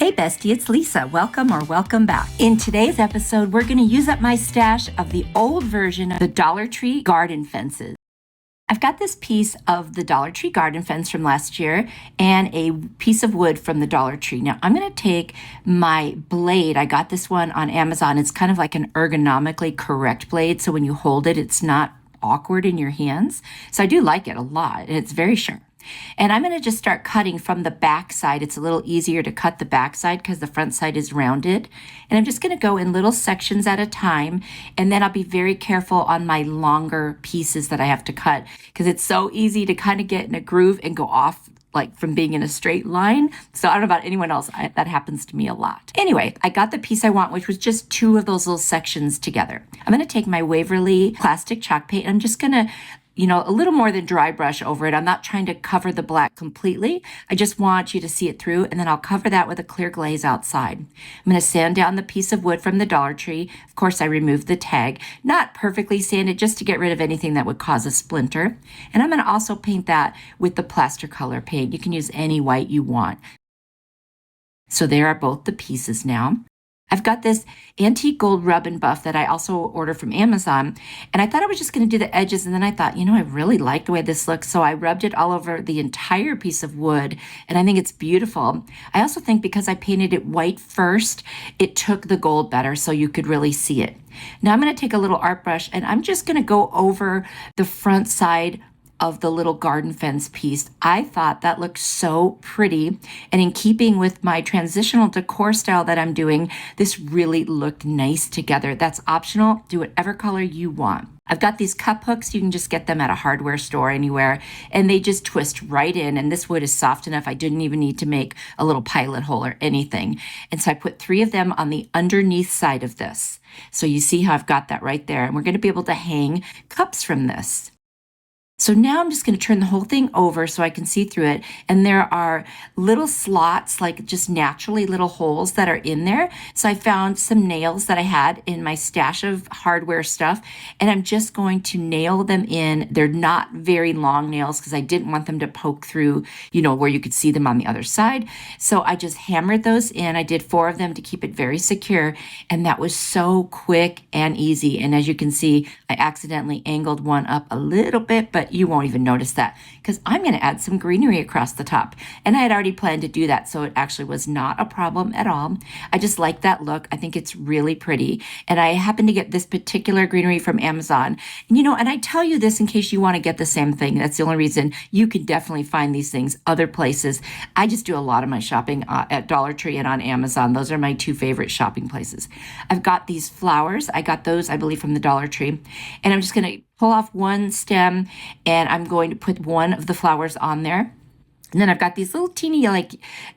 Hey Bestie, it's Lisa. Welcome or welcome back. In today's episode, we're going to use up my stash of the old version of the Dollar Tree garden fences. I've got this piece of the Dollar Tree garden fence from last year and a piece of wood from the Dollar Tree. Now I'm going to take my blade. I got this one on Amazon. It's kind of like an ergonomically correct blade. So when you hold it, it's not awkward in your hands. So I do like it a lot. And it's very sharp. And I'm going to just start cutting from the back side. It's a little easier to cut the back side because the front side is rounded. And I'm just going to go in little sections at a time. And then I'll be very careful on my longer pieces that I have to cut because it's so easy to kind of get in a groove and go off like from being in a straight line. So I don't know about anyone else. That happens to me a lot. Anyway, I got the piece I want, which was just two of those little sections together. I'm going to take my Waverly plastic chalk paint. I'm just going to a little more than dry brush over it. I'm not trying to cover the black completely. I just want you to see it through, and then I'll cover that with a clear glaze outside. I'm going to sand down the piece of wood from the Dollar Tree. Of course, I removed the tag. Not perfectly sanded, just to get rid of anything that would cause a splinter. And I'm going to also paint that with the plaster color paint. You can use any white you want. So there are both the pieces now. I've got this antique gold rub and buff that I also ordered from Amazon. And I thought I was just going to do the edges. And then I thought, I really like the way this looks. So I rubbed it all over the entire piece of wood. And I think it's beautiful. I also think because I painted it white first, it took the gold better so you could really see it. Now I'm going to take a little art brush and I'm just going to go over the front side of the little garden fence piece. I thought that looked so pretty. And in keeping with my transitional decor style that I'm doing, this really looked nice together. That's optional. Do whatever color you want. I've got these cup hooks. You can just get them at a hardware store anywhere. And they just twist right in. And this wood is soft enough. I didn't even need to make a little pilot hole or anything. And so I put 3 of them on the underneath side of this. So you see how I've got that right there. And we're going to be able to hang cups from this. So now I'm just going to turn the whole thing over so I can see through it. And there are little slots, like just naturally little holes that are in there. So I found some nails that I had in my stash of hardware stuff. And I'm just going to nail them in. They're not very long nails because I didn't want them to poke through, where you could see them on the other side. So I just hammered those in. I did 4 of them to keep it very secure. And that was so quick and easy. And as you can see, I accidentally angled one up a little bit, but you won't even notice that because I'm going to add some greenery across the top. And I had already planned to do that, so it actually was not a problem at all. I just like that look. I think it's really pretty. And I happened to get this particular greenery from Amazon. And I tell you this in case you want to get the same thing. That's the only reason. You can definitely find these things other places. I just do a lot of my shopping at Dollar Tree and on Amazon. Those are my 2 favorite shopping places. I've got these flowers. I got those, I believe, from the Dollar Tree. And I'm just going to pull off one stem and I'm going to put one of the flowers on there. And then I've got these little teeny, I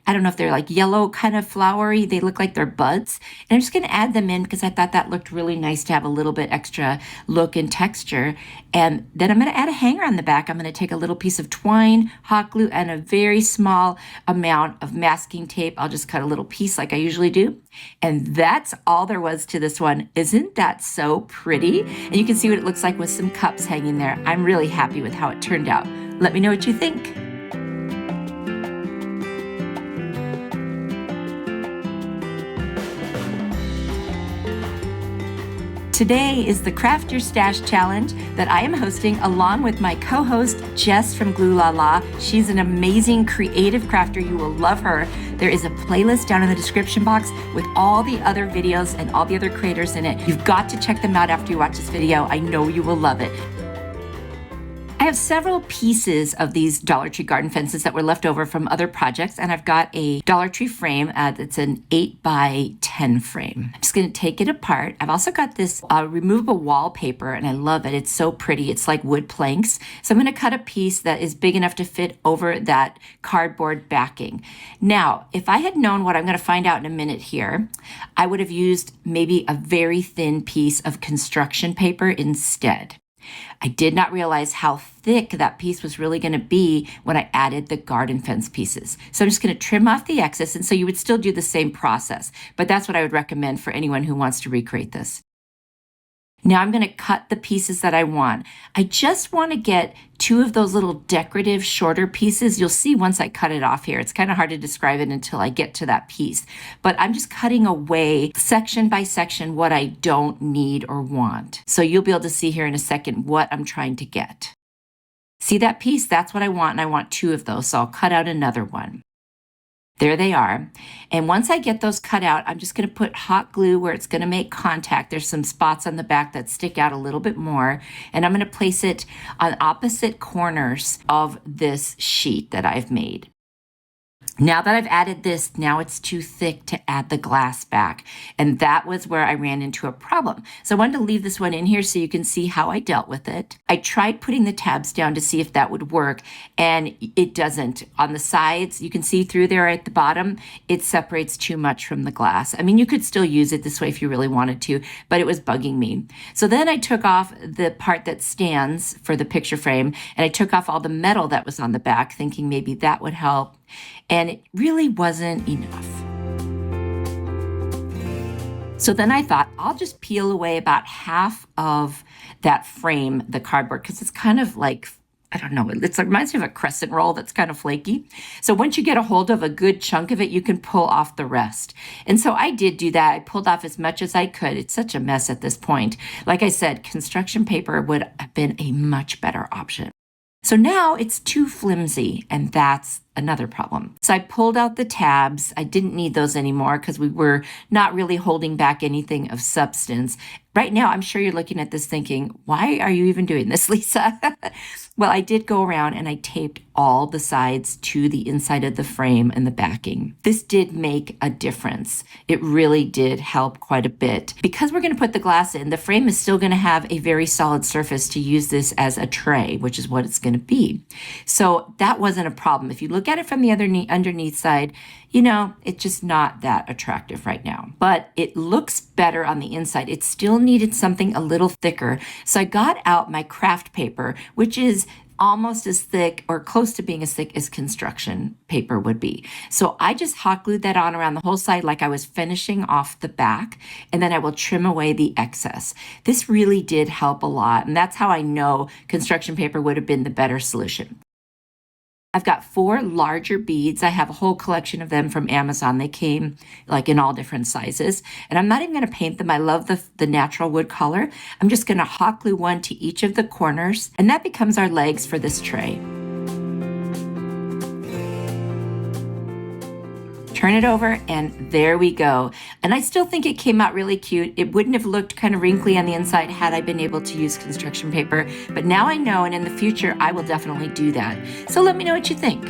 don't know if they're like yellow kind of flowery. They look like they're buds. And I'm just going to add them in because I thought that looked really nice to have a little bit extra look and texture. And then I'm going to add a hanger on the back. I'm going to take a little piece of twine, hot glue, and a very small amount of masking tape. I'll just cut a little piece like I usually do. And that's all there was to this one. Isn't that so pretty? And you can see what it looks like with some cups hanging there. I'm really happy with how it turned out. Let me know what you think. Today is the Craft Your Stash Challenge that I am hosting along with my co-host, Jess from LALA. She's an amazing creative crafter. You will love her. There is a playlist down in the description box with all the other videos and all the other creators in it. You've got to check them out after you watch this video. I know you will love it. I have several pieces of these Dollar Tree garden fences that were left over from other projects, and I've got a Dollar Tree frame that's an 8x10 frame. I'm just going to take it apart. I've also got this removable wallpaper, and I love it. It's so pretty. It's like wood planks. So I'm going to cut a piece that is big enough to fit over that cardboard backing. Now, if I had known what I'm going to find out in a minute here, I would have used maybe a very thin piece of construction paper instead. I did not realize how thick that piece was really going to be when I added the garden fence pieces. So I'm just going to trim off the excess, and so you would still do the same process, but that's what I would recommend for anyone who wants to recreate this. Now I'm going to cut the pieces that I want. I just want to get 2 of those little decorative shorter pieces. You'll see once I cut it off here. It's kind of hard to describe it until I get to that piece. But I'm just cutting away section by section what I don't need or want. So you'll be able to see here in a second what I'm trying to get. See that piece? That's what I want, and I want 2 of those. So I'll cut out another one. There they are. And once I get those cut out, I'm just going to put hot glue where it's going to make contact. There's some spots on the back that stick out a little bit more. And I'm going to place it on opposite corners of this sheet that I've made. Now that I've added this, now it's too thick to add the glass back. And that was where I ran into a problem. So I wanted to leave this one in here so you can see how I dealt with it. I tried putting the tabs down to see if that would work, and it doesn't. On the sides, you can see through there at the bottom, it separates too much from the glass. I mean, you could still use it this way if you really wanted to, but it was bugging me. So then I took off the part that stands for the picture frame, and I took off all the metal that was on the back, thinking maybe that would help. And it really wasn't enough. So then I thought, I'll just peel away about half of that frame, the cardboard, because it's kind of like, I don't know, it reminds me of a crescent roll that's kind of flaky. So once you get a hold of a good chunk of it, you can pull off the rest. And so I did do that. I pulled off as much as I could. It's such a mess at this point. Like I said, construction paper would have been a much better option. So now it's too flimsy, and that's another problem. So I pulled out the tabs. I didn't need those anymore because we were not really holding back anything of substance. Right now, I'm sure you're looking at this thinking, why are you even doing this, Lisa? Well, I did go around and I taped all the sides to the inside of the frame and the backing. This did make a difference. It really did help quite a bit. Because we're going to put the glass in, the frame is still going to have a very solid surface to use this as a tray, which is what it's going to be. So that wasn't a problem. If you look at it from the underneath side, you know, it's just not that attractive right now. But it looks better on the inside. It still needed something a little thicker. So I got out my craft paper, which is almost as thick or close to being as thick as construction paper would be. So I just hot glued that on around the whole side like I was finishing off the back, and then I will trim away the excess. This really did help a lot, and that's how I know construction paper would have been the better solution. I've got 4 larger beads. I have a whole collection of them from Amazon. They came like in all different sizes. And I'm not even going to paint them. I love the natural wood color. I'm just going to hot glue one to each of the corners. And that becomes our legs for this tray. Turn it over, and there we go. And I still think it came out really cute. It wouldn't have looked kind of wrinkly on the inside had I been able to use construction paper, but now I know, and in the future, I will definitely do that. So let me know what you think.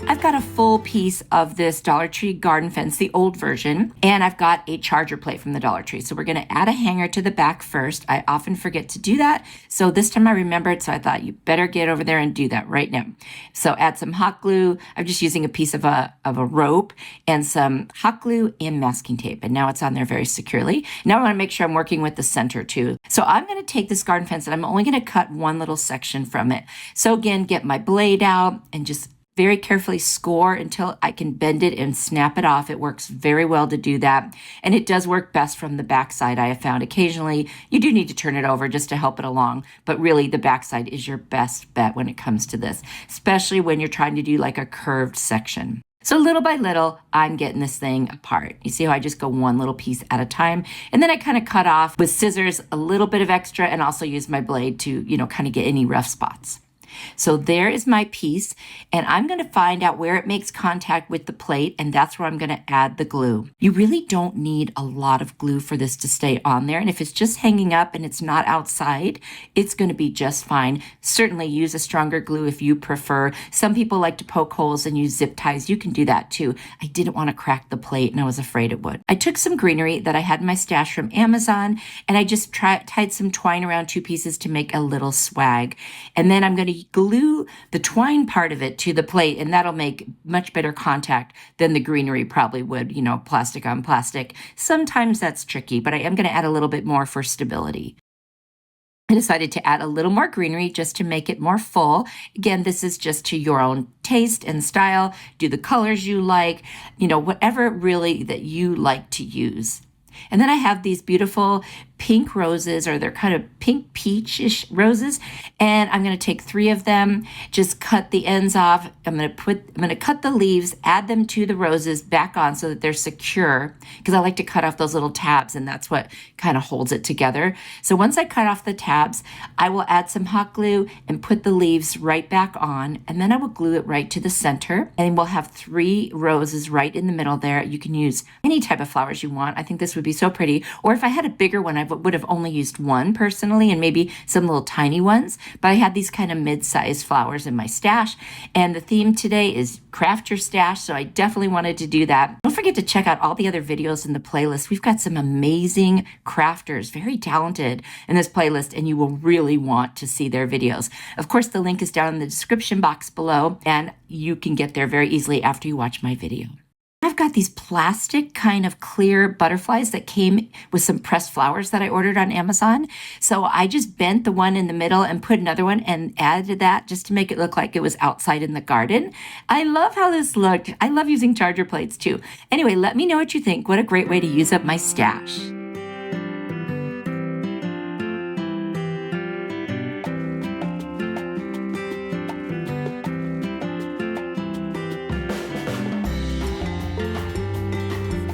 I've got a full piece of this Dollar Tree garden fence, the old version, and I've got a charger plate from the Dollar Tree. So we're going to add a hanger to the back first. I often forget to do that. So this time I remembered, so I thought you better get over there and do that right now. So add some hot glue. I'm just using a piece of a rope and some hot glue and masking tape. And now it's on there very securely. Now I want to make sure I'm working with the center too. So I'm going to take this garden fence and I'm only going to cut one little section from it. So again, get my blade out and just very carefully score until I can bend it and snap it off. It works very well to do that. And it does work best from the backside. I have found occasionally you do need to turn it over just to help it along. But really the backside is your best bet when it comes to this, especially when you're trying to do like a curved section. So little by little, I'm getting this thing apart. You see how I just go one little piece at a time? And then I kind of cut off with scissors a little bit of extra and also use my blade to, kind of get any rough spots. So there is my piece, and I'm going to find out where it makes contact with the plate, and that's where I'm going to add the glue. You really don't need a lot of glue for this to stay on there, and if it's just hanging up and it's not outside, it's going to be just fine. Certainly use a stronger glue if you prefer. Some people like to poke holes and use zip ties. You can do that too. I didn't want to crack the plate, and I was afraid it would. I took some greenery that I had in my stash from Amazon, and I just tied some twine around 2 pieces to make a little swag, and then I'm going to glue the twine part of it to the plate, and that'll make much better contact than the greenery probably would, plastic on plastic. Sometimes that's tricky, but I am going to add a little bit more for stability. I decided to add a little more greenery just to make it more full. Again, this is just to your own taste and style. Do the colors you like, whatever really that you like to use. And then I have these beautiful pink roses, or they're kind of pink peachish roses. And I'm going to take 3 of them, just cut the ends off. I'm going to cut the leaves, add them to the roses back on so that they're secure, because I like to cut off those little tabs, and that's what kind of holds it together. So once I cut off the tabs, I will add some hot glue and put the leaves right back on, and then I will glue it right to the center, and we'll have 3 roses right in the middle there. You can use any type of flowers you want. I think this would be so pretty. Or if I had a bigger one, I would have only used 1 personally, and maybe some little tiny ones, but I had these kind of mid-sized flowers in my stash, and the theme today is craft your stash, so I definitely wanted to do that. Don't forget to check out all the other videos in the playlist. We've got some amazing crafters, very talented in this playlist, and you will really want to see their videos. Of course, the link is down in the description box below, and you can get there very easily after you watch my video. I've got these plastic kind of clear butterflies that came with some pressed flowers that I ordered on Amazon. So I just bent the one in the middle and put another one and added that just to make it look like it was outside in the garden. I love how this looked. I love using charger plates too. Anyway, let me know what you think. What a great way to use up my stash.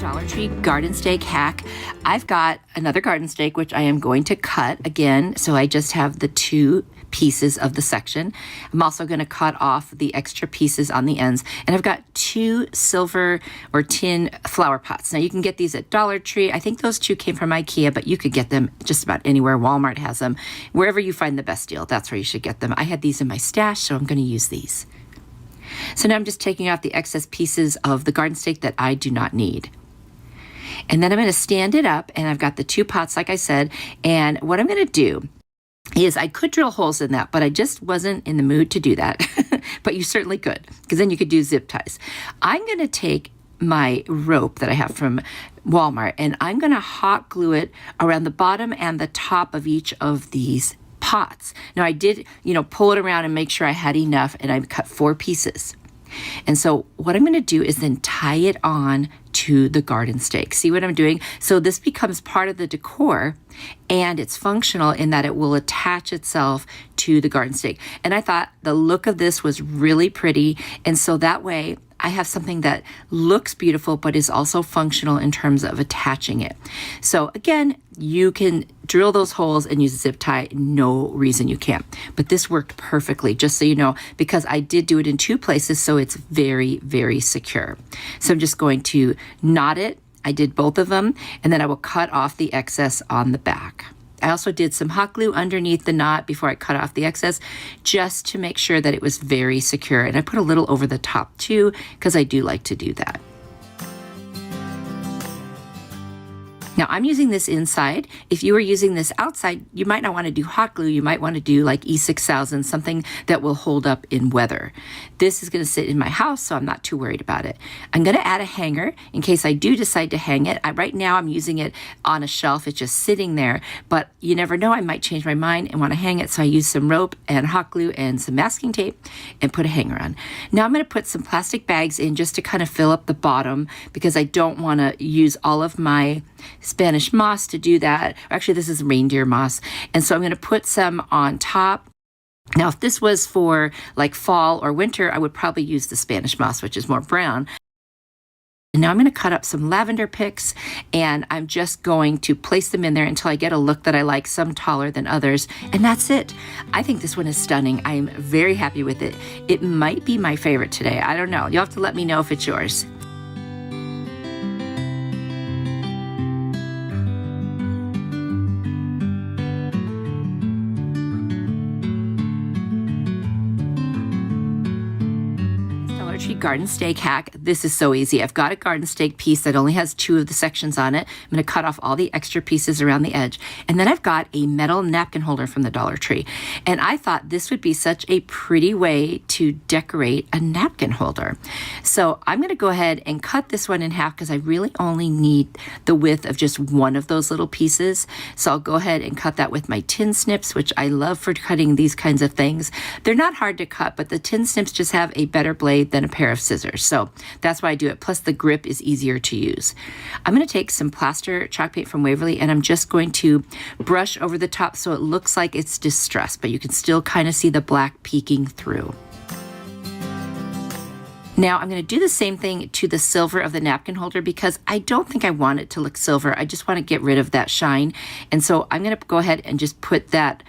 Dollar Tree garden stake hack. I've got another garden stake, which I am going to cut again. So I just have the 2 pieces of the section. I'm also going to cut off the extra pieces on the ends. And I've got 2 silver or tin flower pots. Now you can get these at Dollar Tree. I think those 2 came from IKEA, but you could get them just about anywhere. Walmart has them. Wherever you find the best deal, that's where you should get them. I had these in my stash, so I'm going to use these. So now I'm just taking off the excess pieces of the garden stake that I do not need. And then I'm going to stand it up, and I've got the 2 pots, like I said, and what I'm going to do is I could drill holes in that, but I just wasn't in the mood to do that. But you certainly could, because then you could do zip ties. I'm going to take my rope that I have from Walmart, and I'm going to hot glue it around the bottom and the top of each of these pots. Now I did, pull it around and make sure I had enough, and I cut 4 pieces. And so what I'm going to do is then tie it on to the garden stake. See what I'm doing? So this becomes part of the decor, and it's functional in that it will attach itself to the garden stake. And I thought the look of this was really pretty. And so that way I have something that looks beautiful, but is also functional in terms of attaching it. So again, you can drill those holes and use a zip tie. No reason you can't. But this worked perfectly, just so you know, because I did do it in 2 places, so it's very, very secure. So I'm just going to knot it. I did both of them, and then I will cut off the excess on the back. I also did some hot glue underneath the knot before I cut off the excess, just to make sure that it was very secure. And I put a little over the top too, because I do like to do that. Now I'm using this inside. If you were using this outside, you might not want to do hot glue. You might want to do like E6000, something that will hold up in weather. This is going to sit in my house, so I'm not too worried about it. I'm going to add a hanger in case I do decide to hang it. Right now I'm using it on a shelf. It's just sitting there, but you never know. I might change my mind and want to hang it. So I use some rope and hot glue and some masking tape and put a hanger on. Now I'm going to put some plastic bags in just to kind of fill up the bottom, because I don't want to use all of my Spanish moss to do that. Actually, this is reindeer moss. And so I'm going to put some on top. Now, if this was for like fall or winter, I would probably use the Spanish moss, which is more brown. And now I'm going to cut up some lavender pics, and I'm just going to place them in there until I get a look that I like, some taller than others. And that's it. I think this one is stunning. I'm very happy with it. It might be my favorite today. I don't know. You'll have to let me know if it's yours. Tree garden stake hack. This is so easy. I've got a garden stake piece that only has 2 of the sections on it. I'm going to cut off all the extra pieces around the edge. And then I've got a metal napkin holder from the Dollar Tree. And I thought this would be such a pretty way to decorate a napkin holder. So I'm going to go ahead and cut this one in half because I really only need the width of just one of those little pieces. So I'll go ahead and cut that with my tin snips, which I love for cutting these kinds of things. They're not hard to cut, but the tin snips just have a better blade than a pair of scissors. So that's why I do it. Plus the grip is easier to use. I'm going to take some plaster chalk paint from Waverly and I'm just going to brush over the top so it looks like it's distressed, but you can still kind of see the black peeking through. Now I'm going to do the same thing to the silver of the napkin holder because I don't think I want it to look silver. I just want to get rid of that shine. And so I'm going to go ahead and just put that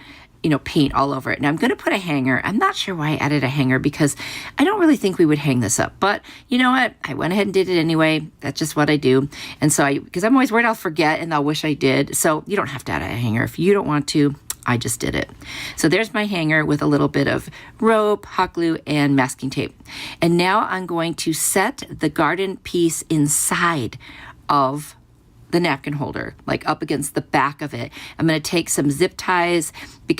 paint all over it. And I'm going to put a hanger. I'm not sure why I added a hanger because I don't really think we would hang this up. But you know what? I went ahead and did it anyway. That's just what I do. And so because I'm always worried I'll forget and I'll wish I did. So you don't have to add a hanger if you don't want to. I just did it. So there's my hanger with a little bit of rope, hot glue, and masking tape. And now I'm going to set the garden piece inside of the napkin holder, like up against the back of it. I'm going to take some zip ties.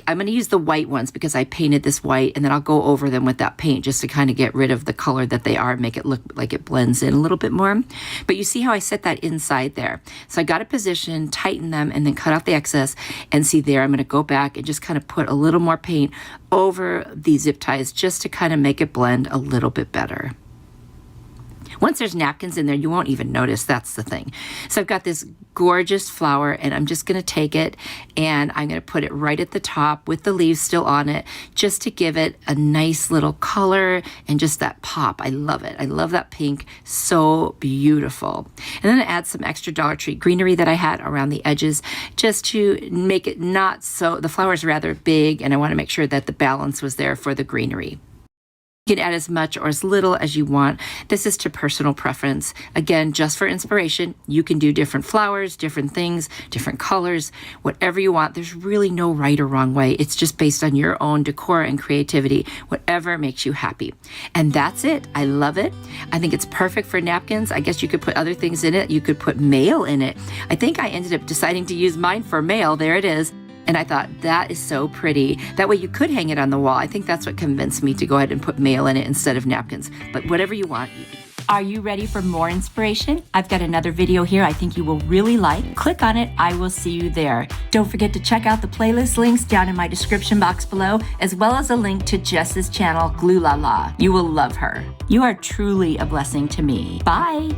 I'm going to use the white ones because I painted this white, and then I'll go over them with that paint just to kind of get rid of the color that they are, make it look like it blends in a little bit more. But you see how I set that inside there. So I got a position, tighten them, and then cut off the excess. And see there, I'm going to go back and just kind of put a little more paint over the zip ties just to kind of make it blend a little bit better. Once there's napkins in there, you won't even notice. That's the thing. So I've got this gorgeous flower, and I'm just going to take it and I'm going to put it right at the top with the leaves still on it, just to give it a nice little color and just that pop. I love it. I love that pink. So beautiful. And then I add some extra Dollar Tree greenery that I had around the edges just to make it not so, the flower is rather big, and I want to make sure that the balance was there for the greenery. You can add as much or as little as you want. This is to personal preference. Again, just for inspiration, you can do different flowers, different things, different colors, whatever you want. There's really no right or wrong way. It's just based on your own decor and creativity, whatever makes you happy. And that's it. I love it. I think it's perfect for napkins. I guess you could put other things in it. You could put mail in it. I think I ended up deciding to use mine for mail. There it is. And I thought, that is so pretty. That way you could hang it on the wall. I think that's what convinced me to go ahead and put mail in it instead of napkins. But whatever you want. Are you ready for more inspiration? I've got another video here I think you will really like. Click on it. I will see you there. Don't forget to check out the playlist links down in my description box below, as well as a link to Jess's channel, LALA. You will love her. You are truly a blessing to me. Bye.